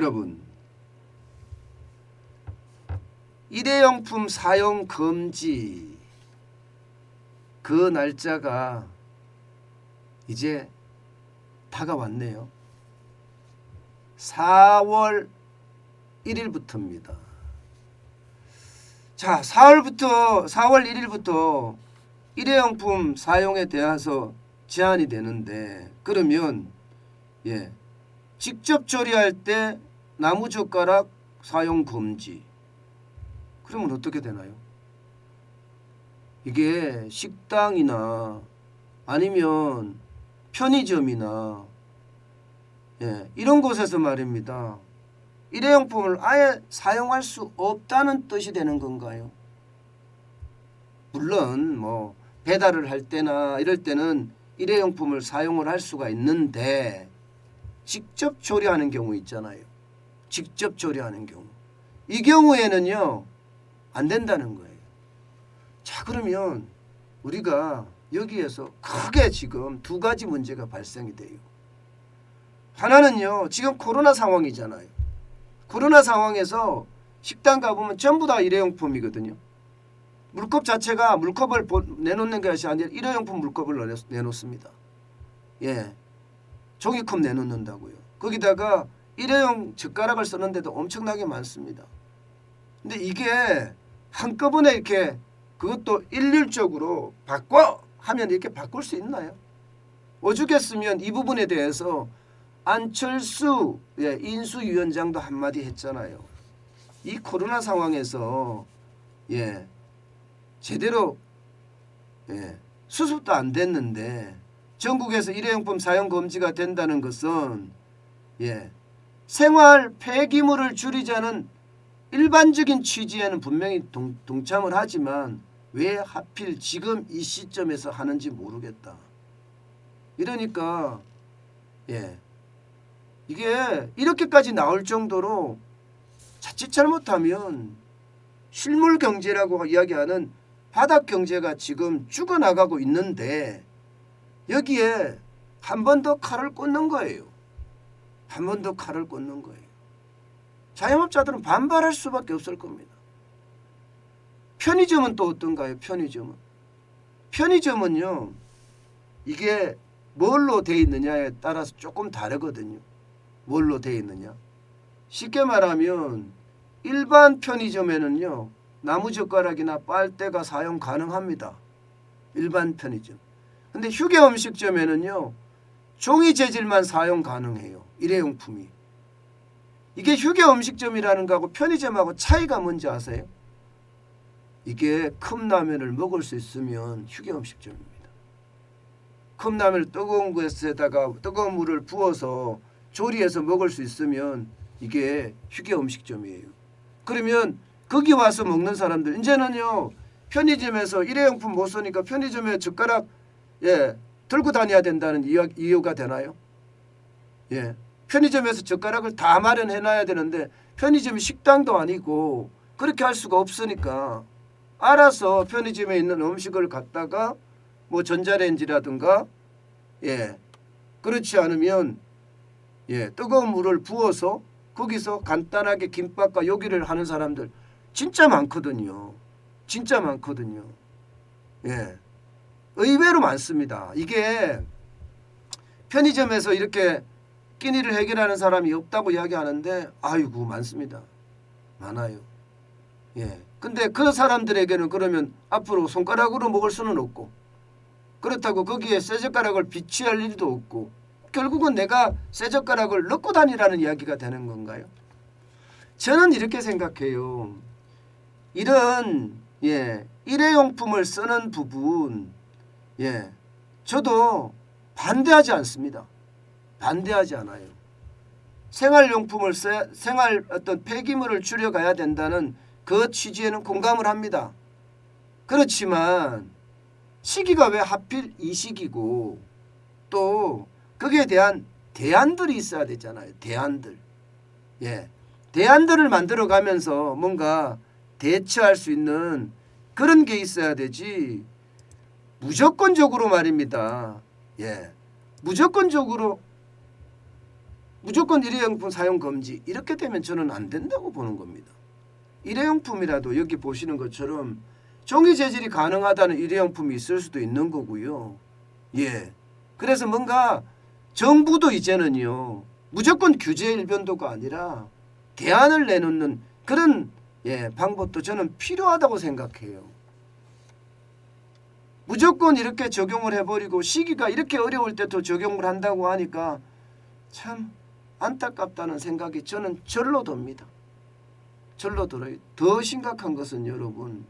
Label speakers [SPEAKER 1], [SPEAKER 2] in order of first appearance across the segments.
[SPEAKER 1] 여러분, 일회용품 사용 금지 그 날짜가 이제 다가왔네요. 4월 1일부터입니다. 자, 4월 1일부터 일회용품 사용에 대해서 제한이 되는데, 그러면 직접 조리할 때 나무젓가락 사용 금지. 그러면 어떻게 되나요? 이게 식당이나 아니면 편의점이나 이런 곳에서 말입니다. 일회용품을 아예 사용할 수 없다는 뜻이 되는 건가요? 물론 뭐 배달을 할 때나 이럴 때는 일회용품을 사용을 할 수가 있는데, 직접 조리하는 경우 있잖아요. 직접 조리하는 경우. 이 경우에는요, 안 된다는 거예요. 자, 그러면 우리가 여기에서 크게 지금 두 가지 문제가 발생이 돼요. 하나는요, 지금 코로나 상황이잖아요. 코로나 상황에서 식당 가보면 전부 다 일회용품이거든요. 물컵 자체가 물컵을 내놓는 것이 아니라 일회용품 물컵을 내놓습니다. 종이컵 내놓는다고요. 거기다가 일회용 젓가락을 쓰는데도 엄청나게 많습니다. 근데 이게 한꺼번에 이렇게 그것도 일률적으로 바꿔 하면 이렇게 바꿀 수 있나요? 오죽했으면 이 부분에 대해서 안철수 인수위원장도 한마디 했잖아요. 이 코로나 상황에서 제대로 수습도 안 됐는데 전국에서 일회용품 사용 금지가 된다는 것은 생활 폐기물을 줄이자는 일반적인 취지에는 분명히 동참을 하지만 왜 하필 지금 이 시점에서 하는지 모르겠다. 이러니까 이게 이렇게까지 나올 정도로 자칫 잘못하면 실물 경제라고 이야기하는 바닥 경제가 지금 죽어나가고 있는데, 여기에 한 번 더 칼을 꽂는 거예요. 한 번 더 칼을 꽂는 거예요. 자영업자들은 반발할 수밖에 없을 겁니다. 편의점은 또 어떤가요? 편의점은요, 이게 뭘로 되어 있느냐에 따라서 조금 다르거든요. 뭘로 되어 있느냐. 쉽게 말하면 일반 편의점에는요, 나무젓가락이나 빨대가 사용 가능합니다. 일반 편의점. 근데 휴게 음식점에는요, 종이 재질만 사용 가능해요. 일회용품이. 이게 휴게 음식점이라는 거하고 편의점하고 차이가 뭔지 아세요? 이게 컵라면을 먹을 수 있으면 휴게 음식점입니다. 컵라면을 뜨거운 것에다가 뜨거운 물을 부어서 조리해서 먹을 수 있으면 이게 휴게 음식점이에요. 그러면 거기 와서 먹는 사람들, 이제는요, 편의점에서 일회용품 못 쓰니까 편의점에 젓가락 들고 다녀야 된다는 이유가 되나요? 편의점에서 젓가락을 다 마련해놔야 되는데 편의점이 식당도 아니고 그렇게 할 수가 없으니까 알아서 편의점에 있는 음식을 갖다가 뭐 전자레인지라든가 그렇지 않으면 뜨거운 물을 부어서 거기서 간단하게 김밥과 요리를 하는 사람들 진짜 많거든요. 진짜 많거든요. 의외로 많습니다. 이게 편의점에서 이렇게 끼니를 해결하는 사람이 없다고 이야기하는데 아이고 많습니다. 많아요. 근데 그 사람들에게는 그러면 앞으로 손가락으로 먹을 수는 없고, 그렇다고 거기에 쇠젓가락을 비취할 일도 없고, 결국은 내가 쇠젓가락을 넣고 다니라는 이야기가 되는 건가요? 저는 이렇게 생각해요. 이런 일회용품을 쓰는 부분 저도 반대하지 않습니다. 반대하지 않아요. 생활용품을 생활 어떤 폐기물을 줄여가야 된다는 그 취지에는 공감을 합니다. 그렇지만 시기가 왜 하필 이 시기고, 또 거기에 대한 대안들이 있어야 되잖아요. 대안들. 대안들을 만들어 가면서 뭔가 대처할 수 있는 그런 게 있어야 되지, 무조건적으로 말입니다. 무조건적으로 무조건 일회용품 사용 금지 이렇게 되면 저는 안 된다고 보는 겁니다. 일회용품이라도 여기 보시는 것처럼 종이 재질이 가능하다는 일회용품이 있을 수도 있는 거고요. 예. 그래서 뭔가 정부도 이제는요 무조건 규제 일변도가 아니라 대안을 내놓는 그런 방법도 저는 필요하다고 생각해요. 무조건 이렇게 적용을 해버리고 시기가 이렇게 어려울 때도 적용을 한다고 하니까 참 안타깝다는 생각이 저는 절로 듭니다. 절로 들어요. 더 심각한 것은 여러분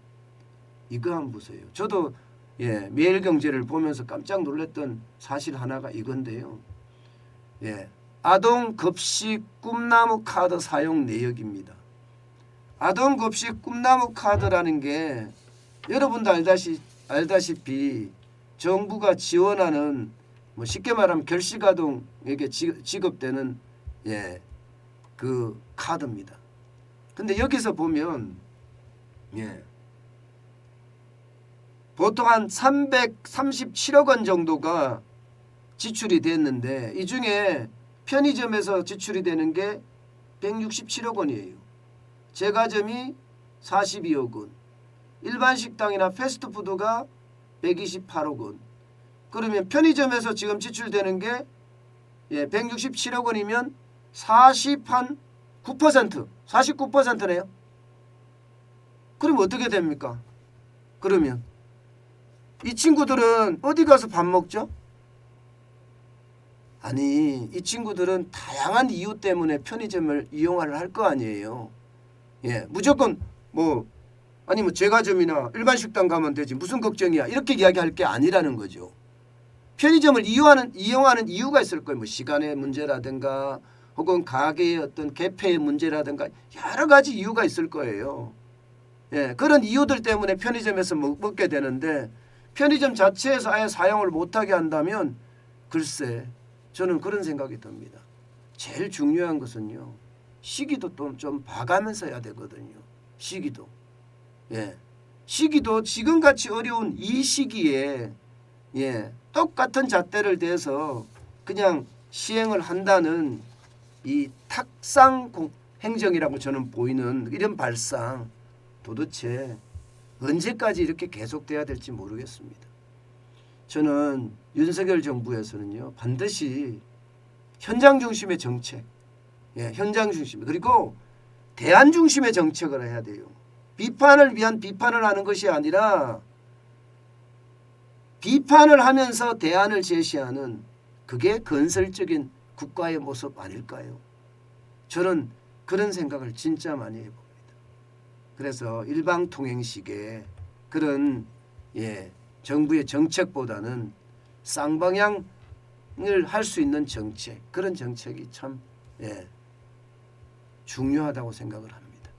[SPEAKER 1] 이거 한번 보세요. 저도 매일경제를 보면서 깜짝 놀랐던 사실 하나가 이건데요. 아동급식 꿈나무 카드 사용 내역입니다. 아동급식 꿈나무 카드라는 게 여러분도 알다시피 정부가 지원하는 쉽게 말하면 결식아동에게 지급되는 그 카드입니다. 근데 여기서 보면 보통 한 337억 원 정도가 지출이 됐는데 이 중에 편의점에서 지출이 되는 게 167억 원이에요. 제과점이 42억 원, 일반 식당이나 패스트푸드가 128억 원. 그러면 편의점에서 지금 지출되는 게 167억 원이면 49%네요. 그럼 어떻게 됩니까? 그러면 이 친구들은 어디 가서 밥 먹죠? 아니 이 친구들은 다양한 이유 때문에 편의점을 이용을 할 거 아니에요. 무조건 제과점이나 일반 식당 가면 되지 무슨 걱정이야 이렇게 이야기할 게 아니라는 거죠. 편의점을 이용하는 이유가 있을 거예요. 시간의 문제라든가 혹은 가게의 어떤 개폐의 문제라든가 여러 가지 이유가 있을 거예요. 그런 이유들 때문에 편의점에서 먹게 되는데 편의점 자체에서 아예 사용을 못하게 한다면 글쎄 저는 그런 생각이 듭니다. 제일 중요한 것은요. 시기도 또 좀 봐가면서 해야 되거든요. 시기도. 시기도 지금같이 어려운 이 시기에 똑같은 잣대를 대서 그냥 시행을 한다는 이 탁상 행정이라고 저는 보이는 이런 발상 도대체 언제까지 이렇게 계속돼야 될지 모르겠습니다. 저는 윤석열 정부에서는요 반드시 현장 중심의 정책, 현장 중심 그리고 대안 중심의 정책을 해야 돼요. 비판을 위한 비판을 하는 것이 아니라 비판을 하면서 대안을 제시하는 그게 건설적인 국가의 모습 아닐까요? 저는 그런 생각을 진짜 많이 해봅니다. 그래서 일방통행식의 그런 정부의 정책보다는 쌍방향을 할 수 있는 정책 그런 정책이 참 중요하다고 생각을 합니다.